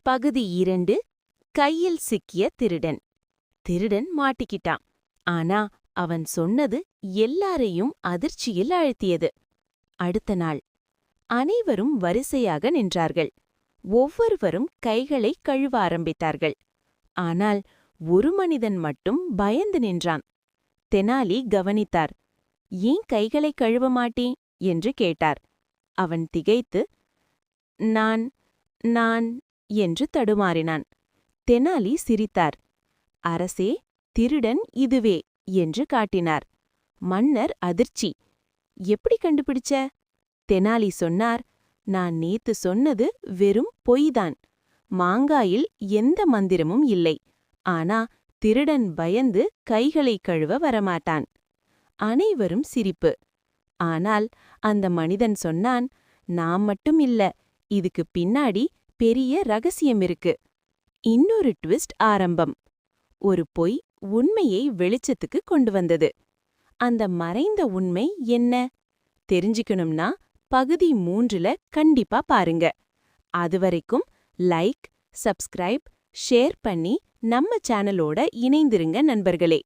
பகுதி 2. கையில் சிக்கிய திருடன். திருடன் மாட்டிக்கிட்டான். ஆனா அவன் சொன்னது எல்லாரையும் அதிர்ச்சியில் ஆழ்த்தியது. அடுத்த நாள் அனைவரும் வரிசையாக நின்றார்கள். ஒவ்வொருவரும் கைகளை கழுவ ஆரம்பித்தார்கள். ஆனால் ஒரு மனிதன் மட்டும் பயந்து நின்றான். தெனாலி கவனித்தார். ஏன் கைகளை கழுவ மாட்டேன் என்று கேட்டார். அவன் திகைத்து நான் என்று தடுமாறினான். தெனாலி சிரித்தார். அரசே, திருடன் இதுவே என்று காட்டினார். மன்னர் அதிர்ச்சி. எப்படி கண்டுபிடிச்ச? தெனாலி சொன்னார், நான் நேத்து சொன்னது வெறும் பொய்தான். மாங்காயில் எந்த மந்திரமும் இல்லை. ஆனா திருடன் பயந்து கைகளை கழுவ வரமாட்டான். அனைவரும் சிரிப்பு. ஆனால் அந்த மனிதன் சொன்னான், நான் மட்டும் இல்ல, இதுக்கு பின்னாடி பெரிய ரகசியம் இருக்கு. இன்னொரு ட்விஸ்ட் ஆரம்பம். ஒரு பொய் உண்மையை வெளிச்சத்துக்கு கொண்டு வந்தது. அந்த மறைந்த உண்மை என்ன? தெரிஞ்சுக்கணும்னா பகுதி 3ல கண்டிப்பா பாருங்க. அதுவரைக்கும் லைக், சப்ஸ்கிரைப், ஷேர் பண்ணி நம்ம சேனலோட இணைந்திருங்க நண்பர்களே.